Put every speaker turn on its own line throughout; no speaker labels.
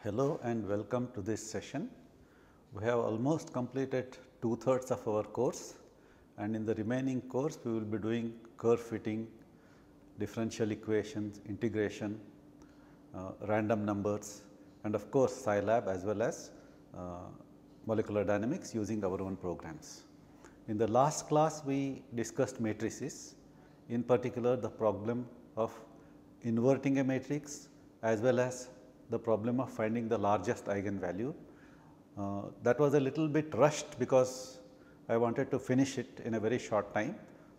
Hello and welcome to this session. We have almost completed 2/3 of our course, and in the remaining course we will be doing curve fitting, differential equations, integration, random numbers, and of course Scilab as well as molecular dynamics using our own programs. In the last class we discussed matrices, in particular the problem of inverting a matrix as well as the problem of finding the largest eigenvalue. That was a little bit rushed because I wanted to finish it in a very short time.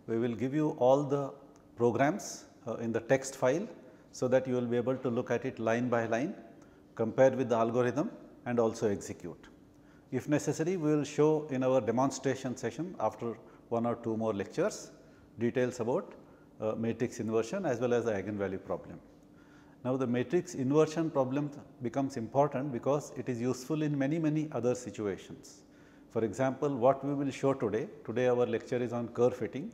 We will give you all the programs in the text file, so that you will be able to look at it line by line, compare with the algorithm and also execute. If necessary, we will show in our demonstration session after 1 or 2 more lectures details about matrix inversion as well as the eigenvalue problem. Now, the matrix inversion problem becomes important because it is useful in many other situations. For example, what we will show today our lecture is on curve fitting,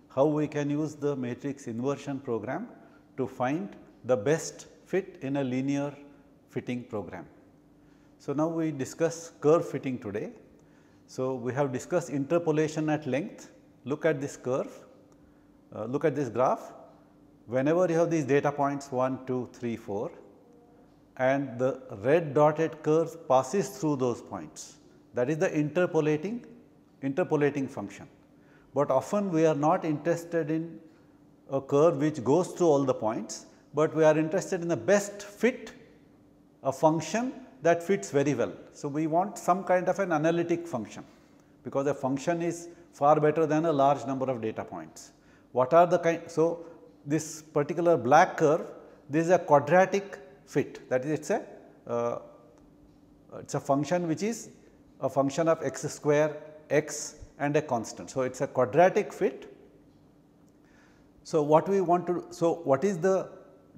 how we can use the matrix inversion program to find the best fit in a linear fitting program. So, now we discuss curve fitting today. So, we have discussed interpolation at length. Look at this curve, look at this graph. Whenever you have these data points 1, 2, 3, 4 and the red dotted curve passes through those points, that is the interpolating function. But often we are not interested in a curve which goes through all the points, but we are interested in the best fit, a function that fits very well. So, we want some kind of an analytic function, because a function is far better than a large number of data points. What are the kind? So, this particular black curve, this is a quadratic fit, that is it is a function which is a function of x square, x and a constant. So, it is a quadratic fit. So, what we want to, so what is the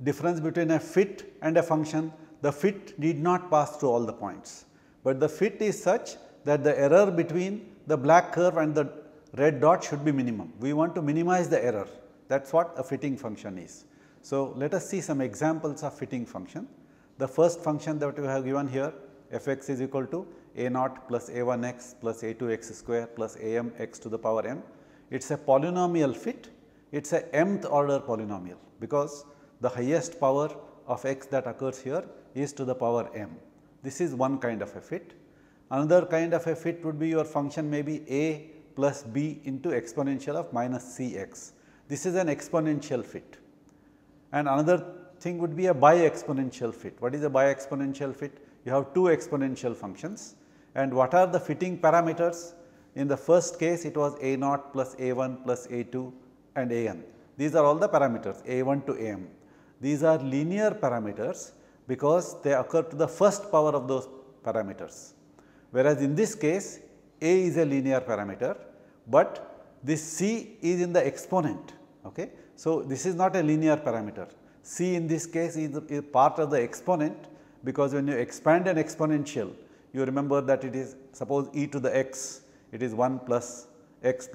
difference between a fit and a function? The fit need not pass through all the points, but the fit is such that the error between the black curve and the red dot should be minimum. We want to minimize the error. That is what a fitting function is. So, let us see some examples of fitting function. The first function that we have given here, f x is equal to a naught plus a 1 x plus a 2 x square plus a m x to the power m. It is a polynomial fit, it is a mth order polynomial, because the highest power of x that occurs here is to the power m. This is one kind of a fit. Another kind of a fit would be your function may be a plus b into exponential of minus c x. This is an exponential fit, and another thing would be a bi-exponential fit. What is a bi-exponential fit? You have 2 exponential functions, and what are the fitting parameters? In the first case it was a naught plus a 1 plus a 2 and a n. These are all the parameters a 1 to a m. These are linear parameters because they occur to the first power of those parameters, whereas in this case a is a linear parameter, but this c is in the exponent. Okay. So, this is not a linear parameter. C in this case is part of the exponent, because when you expand an exponential, you remember that it is, suppose e to the x, it is 1 plus x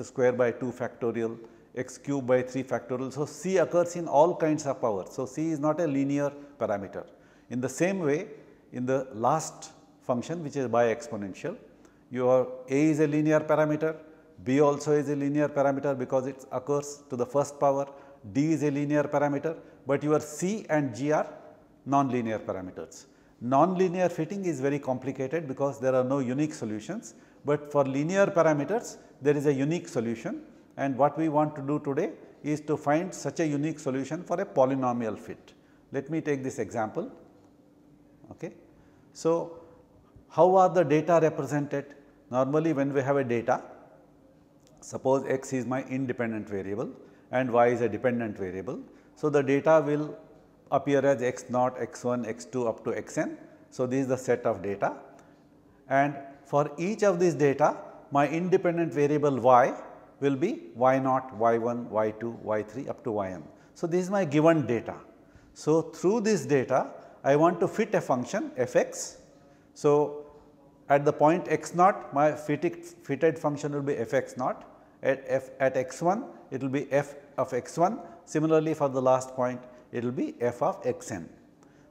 square by 2 factorial, x cube by 3 factorial. So, c occurs in all kinds of power. So, c is not a linear parameter. In the same way, in the last function which is bi-exponential, your a is a linear parameter, b also is a linear parameter because it occurs to the first power, d is a linear parameter, but your c and g are non-linear parameters. Non-linear fitting is very complicated because there are no unique solutions, but for linear parameters there is a unique solution, and what we want to do today is to find such a unique solution for a polynomial fit. Let me take this example. Okay. So, how are the data represented? Normally when we have a data, suppose x is my independent variable and y is a dependent variable. So, the data will appear as x naught, x 1, x 2 up to x n. So, this is the set of data, and for each of these data my independent variable y will be y naught, y 1, y 2, y 3 up to y n. So, this is my given data. So, through this data I want to fit a function f x. So, at the point x naught my fitted function will be f x naught, at x 1 it will be f of x 1, similarly for the last point it will be f of x n.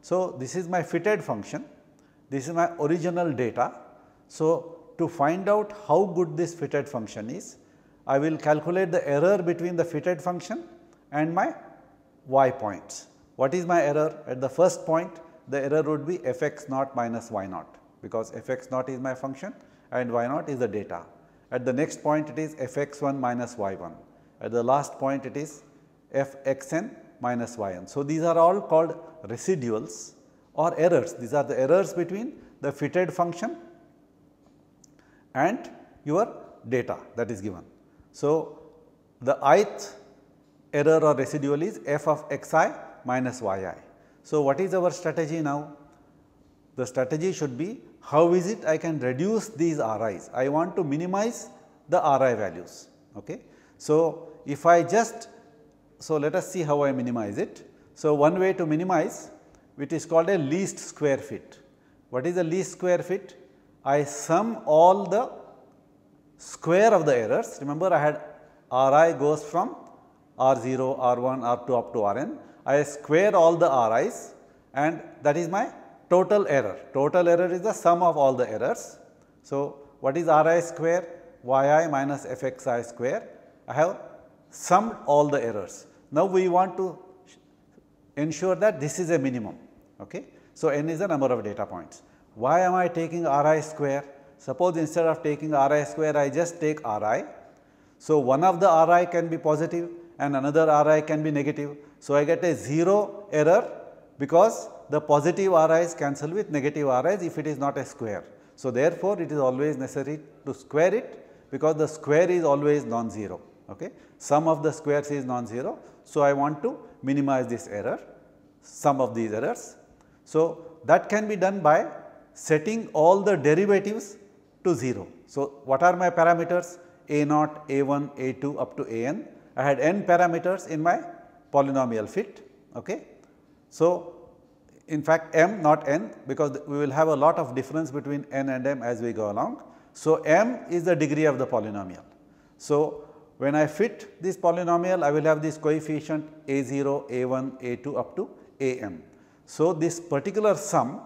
So, this is my fitted function, this is my original data. So, to find out how good this fitted function is, I will calculate the error between the fitted function and my y points. What is my error? At the first point, the error would be f x naught minus y naught, because f x naught is my function and y naught is the data. At the next point, it is f x 1 minus y 1. At the last point, it is f x n minus y n. So, these are all called residuals or errors. These are the errors between the fitted function and your data that is given. So, the ith error or residual is f of x I minus y I. So, what is our strategy now? The strategy should be, how is it I can reduce these RIs? I want to minimize the RI values. Okay. So, if I just, so let us see how I minimize it. So, one way to minimize, which is called a least square fit. What is the least square fit? I sum all the square of the errors. Remember, I had RI goes from R0, R1, R2 up to Rn. I square all the RIs and that is my total error. Total error is the sum of all the errors. So, what is Ri square? Yi minus fxi square. I have summed all the errors. Now, we want to ensure that this is a minimum. Okay. So, n is the number of data points. Why am I taking Ri square? Suppose instead of taking Ri square, I just take Ri. So, one of the Ri can be positive and another Ri can be negative. So, I get a 0 error because the positive Ri's cancel with negative Ri's if it is not a square. So, therefore, it is always necessary to square it because the square is always non-zero. Okay. Sum of the squares is non-zero. So, I want to minimize this error, sum of these errors. So, that can be done by setting all the derivatives to 0. So, what are my parameters? A naught, A1, A2 up to An. I had n parameters in my polynomial fit. Okay. So, in fact, m not n, because we will have a lot of difference between n and m as we go along. So, m is the degree of the polynomial. So, when I fit this polynomial, I will have this coefficient a0, a1, a2 up to am. So, this particular sum,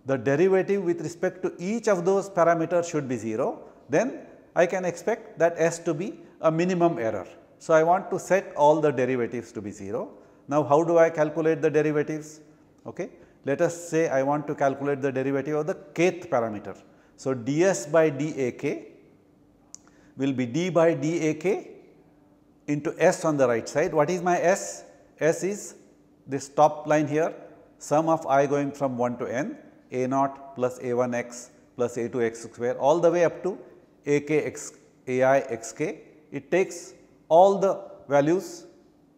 the derivative with respect to each of those parameters should be 0, then I can expect that s to be a minimum error. So, I want to set all the derivatives to be 0. Now, how do I calculate the derivatives? Okay. Let us say I want to calculate the derivative of the kth parameter. So, ds by dak will be d by dak into s on the right side. What is my s? S is this top line here, sum of I going from 1 to n, a naught plus a1x plus a2x square all the way up to ak x, ai xk. It takes all the values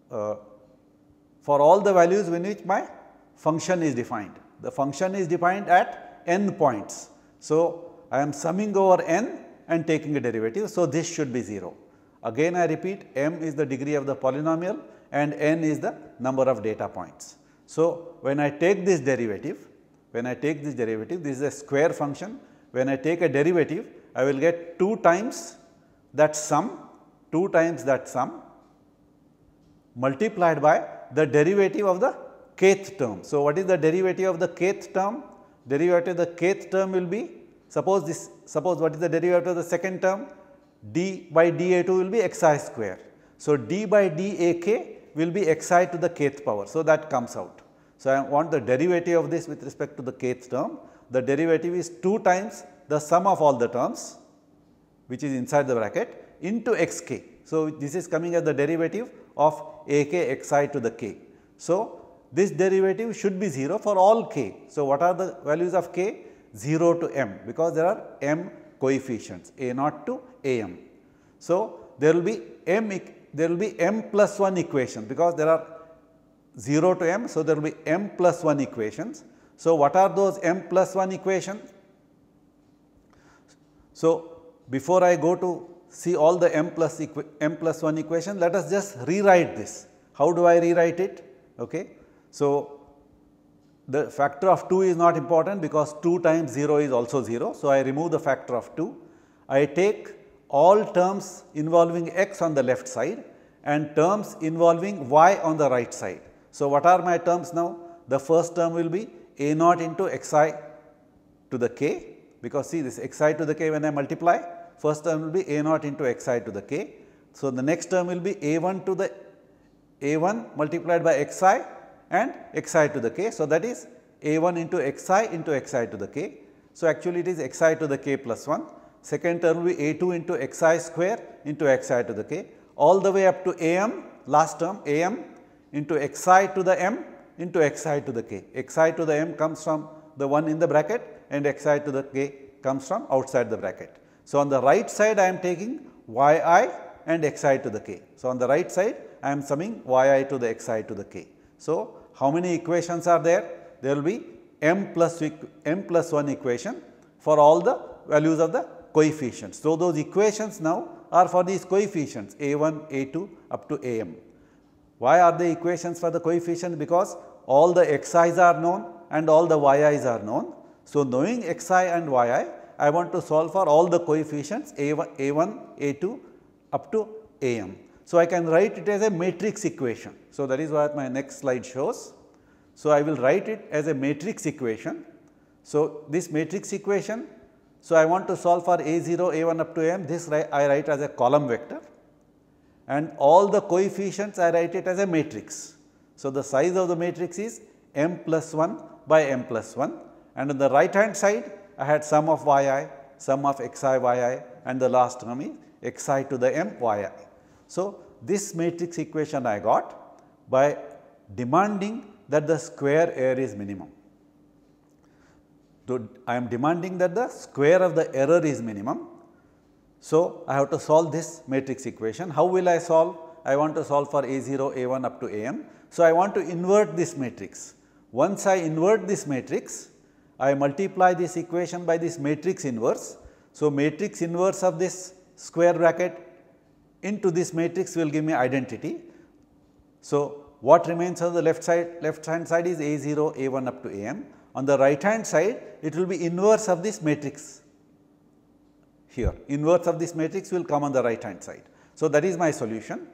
for all the values in which my function is defined. The function is defined at n points. So, I am summing over n and taking a derivative. So, this should be 0. Again I repeat, m is the degree of the polynomial and n is the number of data points. So, when I take this derivative, this is a square function. When I take a derivative, I will get 2 times that sum, multiplied by the derivative of the kth term. So, what is the derivative of the kth term? Derivative of the kth term will be, suppose what is the derivative of the second term? D by dA2 will be xi square. So, d by dak will be xi to the kth power. So, that comes out. So, I want the derivative of this with respect to the kth term. The derivative is 2 times the sum of all the terms, which is inside the bracket, into xk. So, this is coming as the derivative of ak xi to the k. So, this derivative should be 0 for all k. So, what are the values of k? 0 to m, because there are m coefficients a naught to am. So, there will be m plus 1 equation, because there are 0 to m. So, there will be m plus 1 equations. So, what are those m plus 1 equations? So, before I go to see all the m plus 1 equations, let us just rewrite this. How do I rewrite it? Okay. So, the factor of 2 is not important, because 2 times 0 is also 0. So, I remove the factor of 2. I take all terms involving x on the left side and terms involving y on the right side. So, what are my terms now? the first term will be a naught into xi to the k, because see this xi to the k when I multiply, first term will be a naught into xi to the k. So, the next term will be a1 to the a1 multiplied by xi and xi to the k. So, that is a1 into xi to the k. So, actually it is xi to the k plus 1. Second term will be a2 into xi square into xi to the k, all the way up to am, last term am into xi to the m into xi to the k. Xi to the m comes from the one in the bracket and xi to the k comes from outside the bracket. So, on the right side I am taking yi and xi to the k. So, on the right side I am summing yi to the xi to the k. So, how many equations are there? There will be m plus 1 equation for all the values of the coefficients. So, those equations now are for these coefficients a1, a2 up to am. Why are the equations for the coefficients? Because all the xi's are known and all the yi's are known. So, knowing xi and yi, I want to solve for all the coefficients a1, a2 up to am. So, I can write it as a matrix equation. So, that is what my next slide shows. So, I will write it as a matrix equation. So, this matrix equation, so I want to solve for a0, a1 up to am, this I write as a column vector, and all the coefficients I write it as a matrix. So, the size of the matrix is m plus 1 by m plus 1, and on the right hand side I had sum of yi, sum of xi yi, and the last term is xi to the m yi. So, this matrix equation I got by demanding that the square error is minimum. So, I am demanding that the square of the error is minimum. So, I have to solve this matrix equation. How will I solve? I want to solve for a0, a1 up to am. So, I want to invert this matrix. Once I invert this matrix, I multiply this equation by this matrix inverse. So, matrix inverse of this square bracket into this matrix will give me identity. So, what remains on the left hand side is a0, a1 up to am. On the right hand side, it will be inverse of this matrix here. Inverse of this matrix will come on the right hand side. So, that is my solution.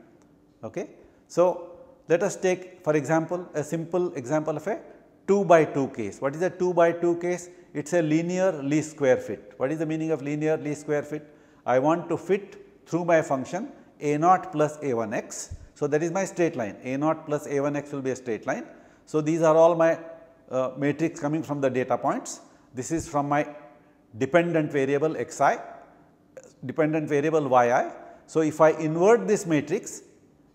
Okay. So, let us take for example, a simple example of a 2 by 2 case. What is a 2 by 2 case? It is a linear least square fit. What is the meaning of linear least square fit? I want to fit through my function a naught plus a1x. So, that is my straight line, a naught plus a1x will be a straight line. So, these are all my matrix coming from the data points. This is from my dependent variable xi, dependent variable yi. So, if I invert this matrix,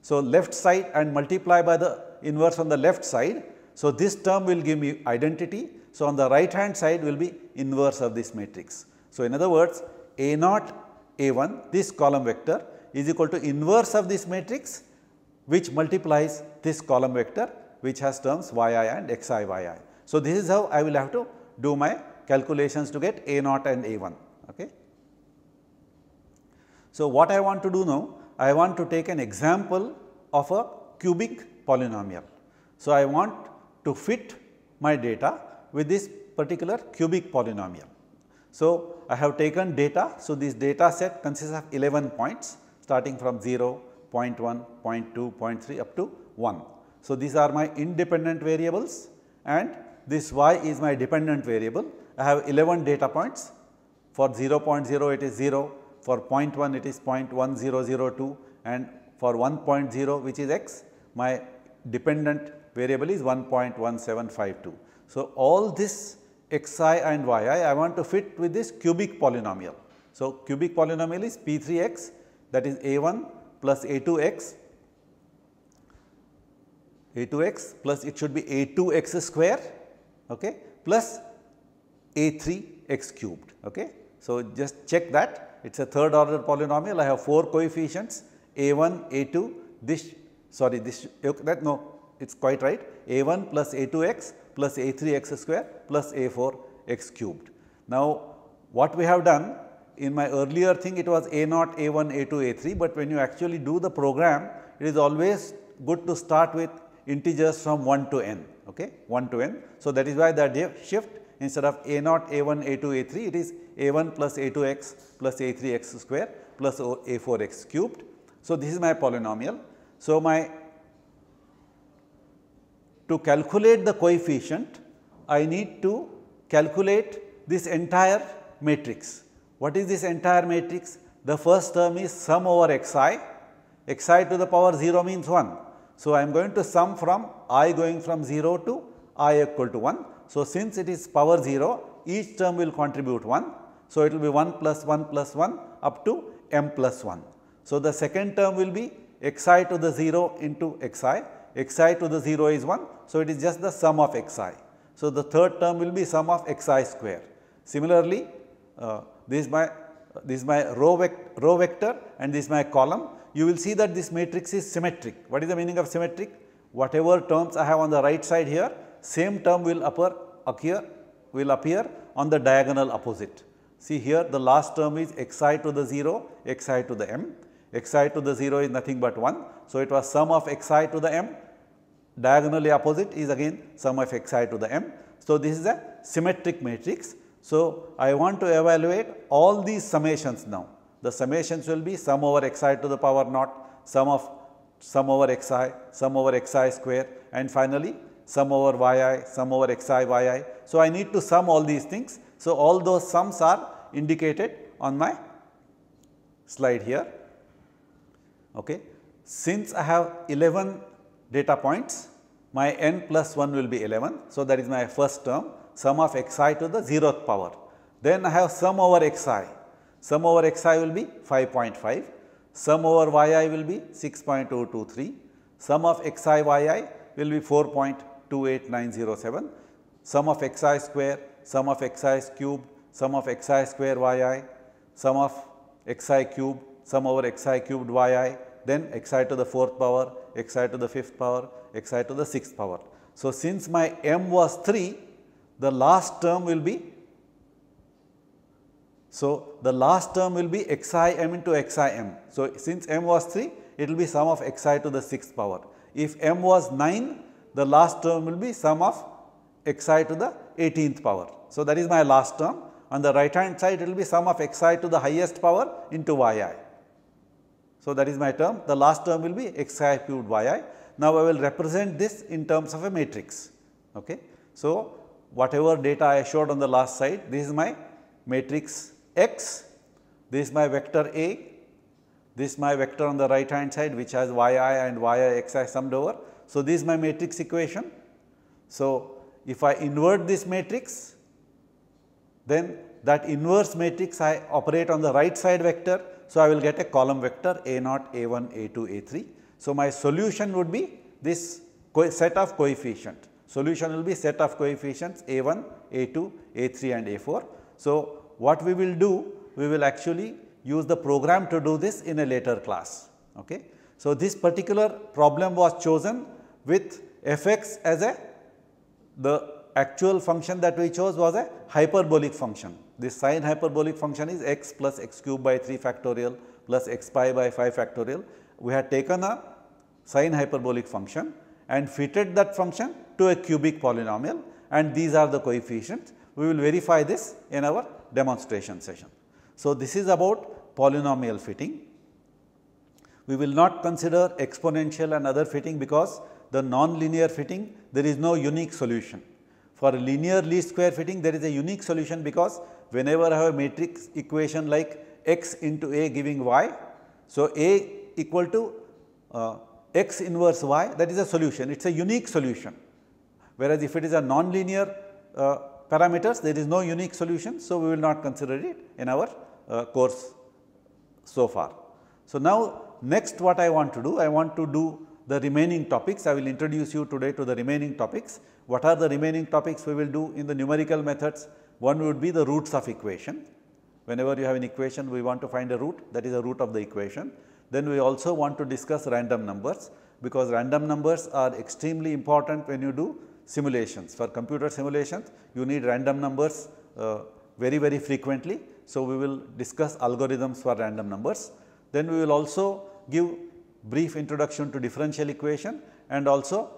so left side and multiply by the inverse on the left side. So, this term will give me identity. So, on the right hand side will be inverse of this matrix. So, in other words, a naught a1, this column vector is equal to inverse of this matrix, which multiplies this column vector, which has terms yi and xi yi. So, this is how I will have to do my calculations to get a naught and a1. Okay. So, what I want to do now, I want to take an example of a cubic polynomial. So, I want to fit my data with this particular cubic polynomial. So, I have taken data. So, this data set consists of 11 points starting from 0, 0.1, 0.2, 0.3 up to 1. So, these are my independent variables and this y is my dependent variable. I have 11 data points. For 0.0 it is 0, for 0.1 it is 0.1002 and for 1.0 which is x, my dependent variable is 1.1752. So, all this xi and yi I want to fit with this cubic polynomial. So, cubic polynomial is p3x, that is a1 plus a2x plus it should be a2x square, okay, plus a3x cubed. Okay. So, just check that it is a third order polynomial. I have 4 coefficients a1, a2, this that no, it is quite right, a1 plus a2x plus a3x square plus a4x cubed. Now, what we have done in my earlier thing, it was a naught, a1, a2, a3, but when you actually do the program, it is always good to start with integers from 1 to n, okay, 1 to n. So, that is why the shift, instead of a naught, a1, a2, a3, it is a1 plus a2x plus a3x square plus a4x cubed. So, this is my polynomial. So, my to calculate the coefficient, I need to calculate this entire matrix. What is this entire matrix? The first term is sum over xi to the power 0 means 1. So, I am going to sum from I going from 0 to I equal to 1. So, since it is power 0, each term will contribute 1. So, it will be 1 plus 1 plus 1 up to m plus 1. So, the second term will be xi to the 0 into xi to the 0 is 1. So, it is just the sum of xi. So, the third term will be sum of xi square. Similarly, this is my row vector and this is my column. You will see that this matrix is symmetric. What is the meaning of symmetric? Whatever terms I have on the right side here, same term will appear on the diagonal opposite. See here, the last term is xi to the 0, xi to the m. Xi to the 0 is nothing but 1. So, it was sum of xi to the m, diagonally opposite is again sum of xi to the m. So, this is a symmetric matrix. So, I want to evaluate all these summations now. The summations will be sum over xi to the power naught, sum over xi square, and finally, sum over yi, sum over xi yi. So, I need to sum all these things. So, all those sums are indicated on my slide here. Okay. Since I have 11 data points, my n plus 1 will be 11. So, that is my first term, sum of xi to the 0th power. Then I have sum over xi. Sum over xi will be 5.5, sum over yi will be 6.023, sum of xi yi will be 4.28907, sum of xi square, sum of xi cube, sum of xi square yi, sum of xi cube, sum over xi cubed yi, then xi to the 4th power, xi to the 5th power, xi to the 6th power. So, since my m was 3, the last term will be xi m into xi m. So, since m was 3, it will be sum of xi to the 6th power. If m was 9, the last term will be sum of xi to the 18th power. So, that is my last term. On the right hand side, it will be sum of xi to the highest power into yi. So, that is my term. The last term will be xi cubed yi. Now, I will represent this in terms of a matrix. Okay. So, whatever data I showed on the last slide, this is my matrix X, this is my vector A, this is my vector on the right hand side which has yi and yi xi summed over. So, this is my matrix equation. So, if I invert this matrix, then that inverse matrix I operate on the right side vector. So, I will get a column vector A0, A1, A2, A3. So, my solution would be this set of coefficient. Solution will be set of coefficients A1, A2, A3 and A4. So, what we will do? We will actually use the program to do this in a later class. Okay. So, this particular problem was chosen with fx as the actual function that we chose was a hyperbolic function. This sine hyperbolic function is x plus x cube by 3 factorial plus x pi by 5 factorial. We had taken a sine hyperbolic function and fitted that function to a cubic polynomial, and these are the coefficients. We will verify this in our demonstration session. So, this is about polynomial fitting. We will not consider exponential and other fitting because the non-linear fitting there is no unique solution. For linear least square fitting there is a unique solution because whenever I have a matrix equation like x into A giving y, so A equal to x inverse y, that is a solution, it is a unique solution. Whereas, if it is a non-linear parameters, there is no unique solution. So, we will not consider it in our course so far. So, now next what I want to do? I want to do the remaining topics. I will introduce you today to the remaining topics. What are the remaining topics we will do in the numerical methods? One would be the roots of equation. Whenever you have an equation, we want to find a root, that is the root of the equation. Then we also want to discuss random numbers, because random numbers are extremely important when you do simulations. For computer simulations, you need random numbers very frequently. So, we will discuss algorithms for random numbers. Then we will also give brief introduction to differential equation, and also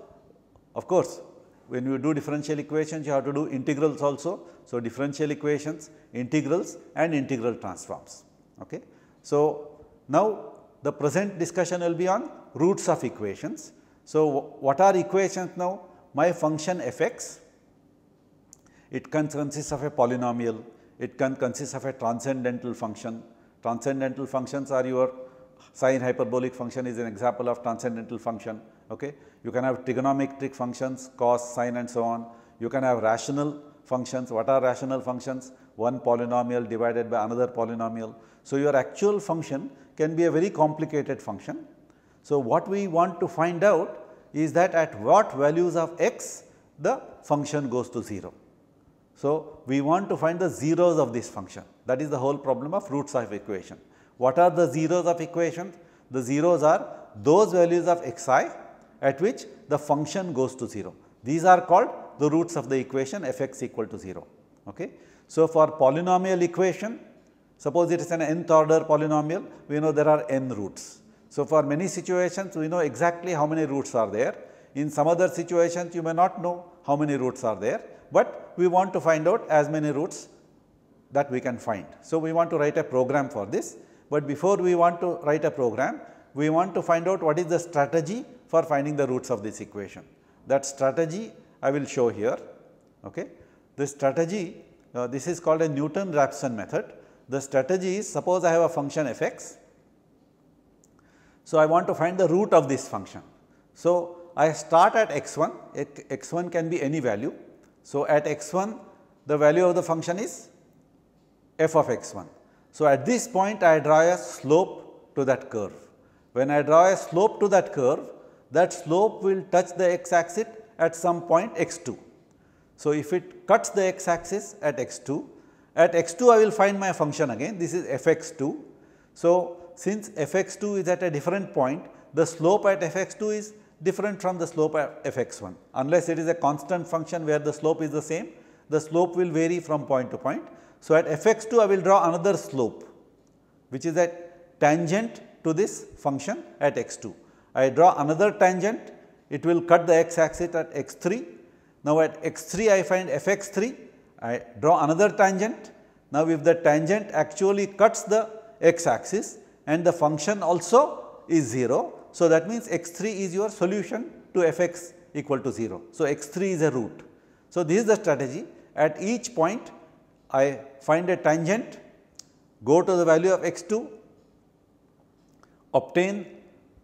of course, when you do differential equations you have to do integrals also. So, differential equations, integrals and integral transforms. Okay. So, now the present discussion will be on roots of equations. So, what are equations now? my function f(x), it can consist of a polynomial, it can consist of a transcendental function. Transcendental functions are your sine hyperbolic function is an example of transcendental function. Okay. You can have trigonometric functions, cos, sine and so on. You can have rational functions. What are rational functions? One polynomial divided by another polynomial. So, your actual function can be a very complicated function. So, what we want to find out is that at what values of x the function goes to 0. So, we want to find the zeros of this function, that is the whole problem of roots of equation. What are the zeros of equation? The zeros are those values of xi at which the function goes to 0. These are called the roots of the equation f(x) equal to 0. Okay. So, for polynomial equation, suppose it is an nth order polynomial, we know there are n roots. So, for many situations we know exactly how many roots are there. In some other situations you may not know how many roots are there, but we want to find out as many roots that we can find. So, we want to write a program for this, but before we want to write a program, we want to find out what is the strategy for finding the roots of this equation. That strategy I will show here. Okay. This strategy, this is called a Newton Raphson method. The strategy is, suppose I have a function f(x). So, I want to find the root of this function. So, I start at x1, x1 can be any value. So, at x1 the value of the function is f of x1. So, at this point I draw a slope to that curve. When I draw a slope to that curve, that slope will touch the x axis at some point x2. So, if it cuts the x axis at x2 I will find my function again, this is f(x2). So, since f(x2) is at a different point, the slope at f(x2) is different from the slope at f(x1). Unless it is a constant function where the slope is the same, the slope will vary from point to point. So, at f(x2) I will draw another slope which is a tangent to this function at x2. I draw another tangent, it will cut the x axis at x3. Now, at x3 I find f(x3), I draw another tangent. Now, if the tangent actually cuts the x axis and the function also is 0. So, that means x3 is your solution to f(x) equal to 0. So, x3 is a root. So, this is the strategy. At each point I find a tangent, go to the value of x2, obtain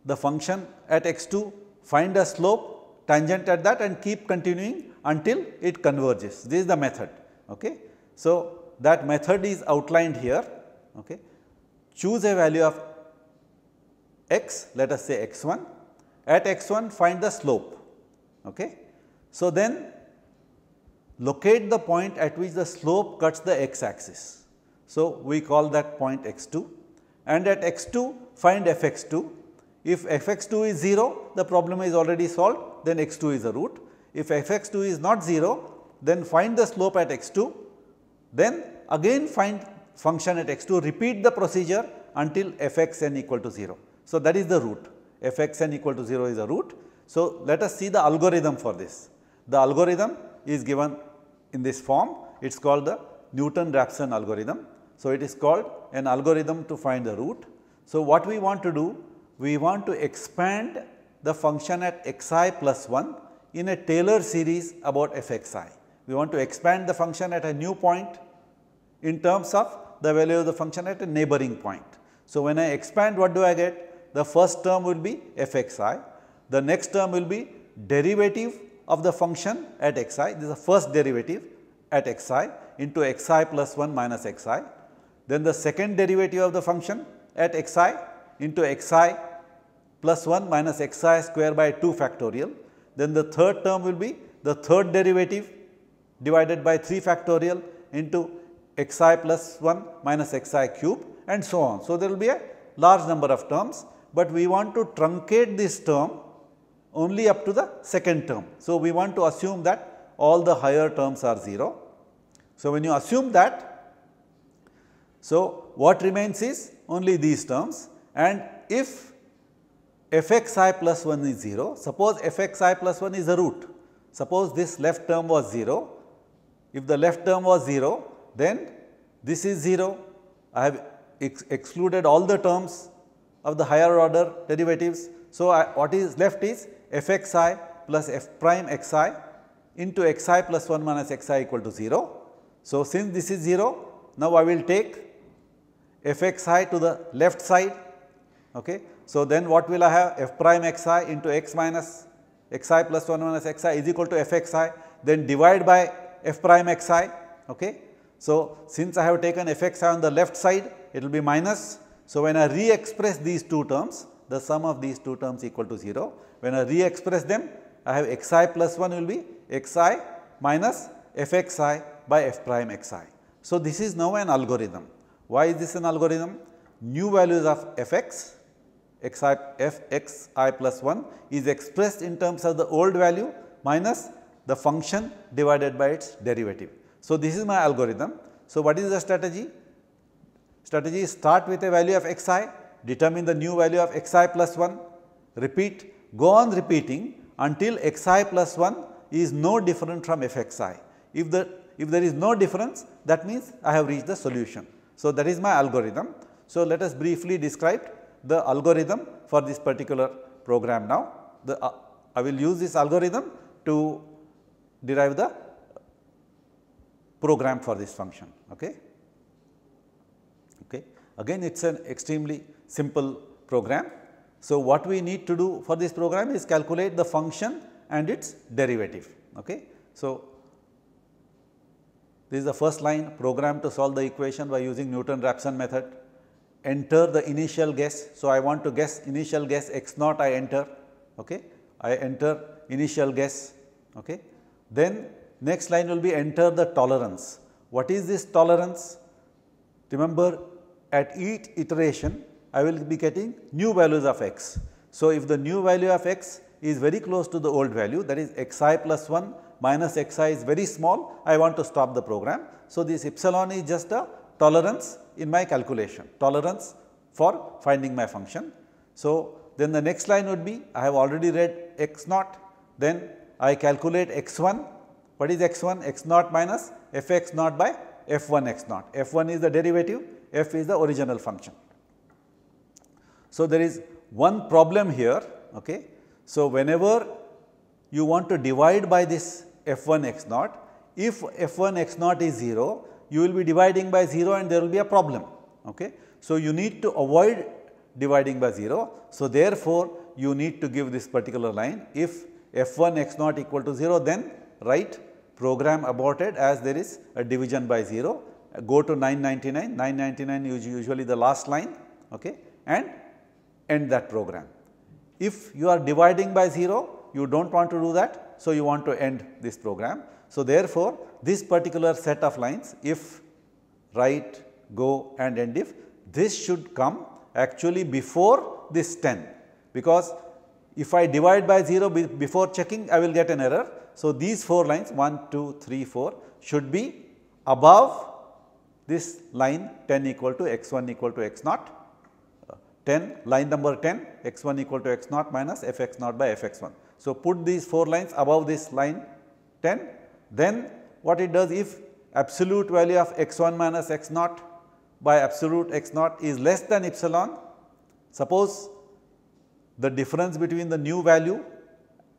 the function at x2, find a slope tangent at that and keep continuing until it converges. This is the method. Okay. So, that method is outlined here. Okay. Choose a value of x, let us say x1, at x1 find the slope. Okay. So, then locate the point at which the slope cuts the x axis. So, we call that point x2, and at x2 find f(x2). If f(x2) is 0, the problem is already solved, then x2 is a root. If f(x2) is not 0, then find the slope at x2, then again find function at x2, repeat the procedure until f(xn) equal to 0. So, that is the root, f(xn) equal to 0 is a root. So, let us see the algorithm for this. The algorithm is given in this form, it is called the Newton Raphson algorithm. So, it is called an algorithm to find the root. So, what we want to do? We want to expand the function at xi plus 1 in a Taylor series about f(xi). We want to expand the function at a new point in terms of the value of the function at a neighboring point. So, when I expand, what do I get? The first term will be f(xi), the next term will be derivative of the function at xi, this is the first derivative at xi into xi plus 1 minus xi, then the second derivative of the function at xi into xi plus 1 minus xi square by 2 factorial, then the third term will be the third derivative divided by 3 factorial into xi plus 1 minus xi cube and so on. So, there will be a large number of terms, but we want to truncate this term only up to the second term. So, we want to assume that all the higher terms are 0. So, when you assume that, so what remains is only these terms, and if f(xi plus 1 is 0, suppose f(xi plus 1 is a root, suppose this left term was 0, if the left term was 0, then this is 0, I have excluded all the terms of the higher order derivatives. So, what is left is f(xi plus f prime xi into xi plus 1 minus xi equal to 0. So, since this is 0, now I will take fxi to the left side. Okay. So, then what will I have? F prime xi into x minus xi plus 1 minus xi is equal to fxi, then divide by f prime xi. Okay. So, since I have taken fxi on the left side, it will be minus. So, when I re-express these two terms, the sum of these two terms equal to 0. When I re-express them, I have xi plus 1 will be xi minus fxi by f prime xi. So, this is now an algorithm. Why is this an algorithm? New values of fx, fxi plus 1 is expressed in terms of the old value minus the function divided by its derivative. So, this is my algorithm. So, what is the strategy? Strategy is start with a value of xi, determine the new value of xi plus 1, repeat, go on repeating until xi plus 1 is no different from fxi. If there is no difference, that means I have reached the solution. So, that is my algorithm. So, let us briefly describe the algorithm for this particular program now. I will use this algorithm to derive the program for this function. Okay. Okay. Again, it is an extremely simple program. So, what we need to do for this program is calculate the function and its derivative. Okay. So, this is the first line, program to solve the equation by using Newton Raphson method. Enter the initial guess. So, I want to guess initial guess x naught, I enter. Okay. I enter initial guess. Okay. Then next line will be enter the tolerance. What is this tolerance? Remember, at each iteration I will be getting new values of x. So, if the new value of x is very close to the old value, that is xi plus 1 minus xi is very small, I want to stop the program. So, this epsilon is just a tolerance in my calculation, tolerance for finding my function. So, then the next line would be, I have already read x naught, then I calculate x1. What is x1? x naught minus fx naught by f1 x naught. f1 is the derivative, f is the original function. So, there is one problem here. Okay. So, whenever you want to divide by this f1 x naught, if f1 x naught is 0, you will be dividing by 0 and there will be a problem. Okay. So, you need to avoid dividing by 0. So, therefore, you need to give this particular line, if f1 x naught equal to 0, then write program aborted as there is a division by 0, go to 999, 999 is usually the last line, okay, and end that program. If you are dividing by 0, you do not want to do that, so you want to end this program. So, therefore, this particular set of lines, if, write, go and end if, this should come actually before this 10, because if I divide by 0 before checking, I will get an error. So, these 4 lines 1, 2, 3, 4 should be above this line 10 equal to x1 equal to x naught, 10 line number 10 x1 equal to x naught minus fx naught by fx1. So, put these 4 lines above this line 10, then what it does, if absolute value of x1 minus x naught by absolute x naught is less than epsilon, suppose the difference between the new value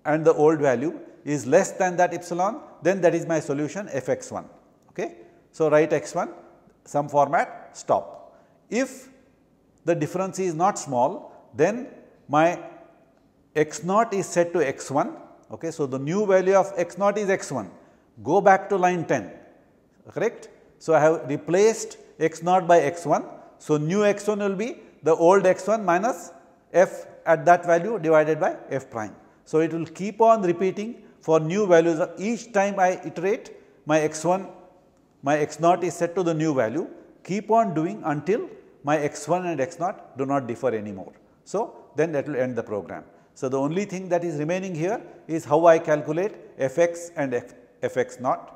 and the old value is less than that epsilon, then that is my solution fx1. Okay. So, write x1, some format, stop. If the difference is not small, then my x naught is set to x1. Okay. So, the new value of x naught is x1, go back to line 10, correct. So, I have replaced x naught by x1. So, new x1 will be the old x1 minus f at that value divided by f prime. So, it will keep on repeating for new values. Each time I iterate, my x1, my x naught is set to the new value, keep on doing until my x1 and x naught do not differ anymore. So, then that will end the program. So, the only thing that is remaining here is how I calculate fx and fx naught.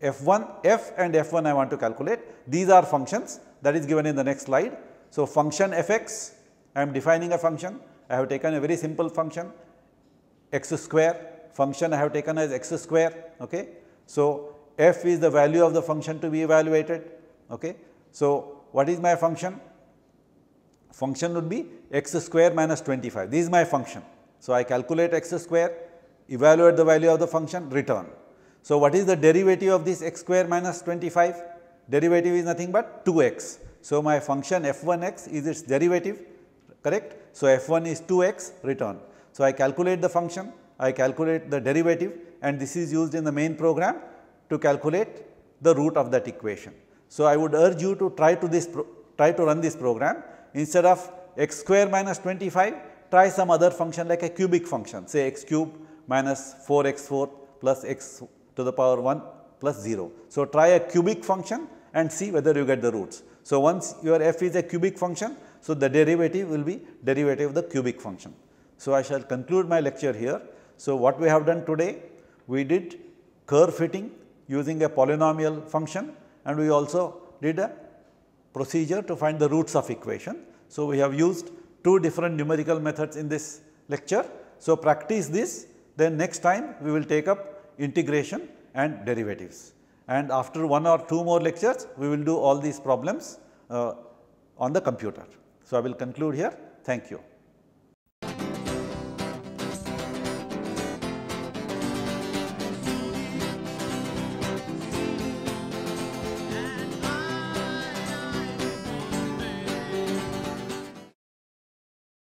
f1, f and f1 I want to calculate. These are functions that is given in the next slide. So, function fx, I am defining a function. I have taken a very simple function x square, function I have taken as x square. Okay. So, f is the value of the function to be evaluated. Okay. So, what is my function? Function would be x square minus 25, this is my function. So, I calculate x square, evaluate the value of the function, return. So, what is the derivative of this x square minus 25? Derivative is nothing but 2x. So, my function f1x is its derivative, correct. So, f1 is 2x, return. So, I calculate the function, I calculate the derivative, and this is used in the main program to calculate the root of that equation. So, I would urge you to try to run this program. Instead of x square minus 25, try some other function like a cubic function, say x cube minus 4x4 plus x to the power 1 plus 0. So, try a cubic function and see whether you get the roots. So, once your f is a cubic function, so the derivative will be derivative of the cubic function. So, I shall conclude my lecture here. So, what we have done today? We did curve fitting using a polynomial function, and we also did a procedure to find the roots of equation. So, we have used two different numerical methods in this lecture. So, practice this, then next time we will take up integration and derivatives, and after 1 or 2 more lectures we will do all these problems on the computer. So, I will conclude here. Thank you.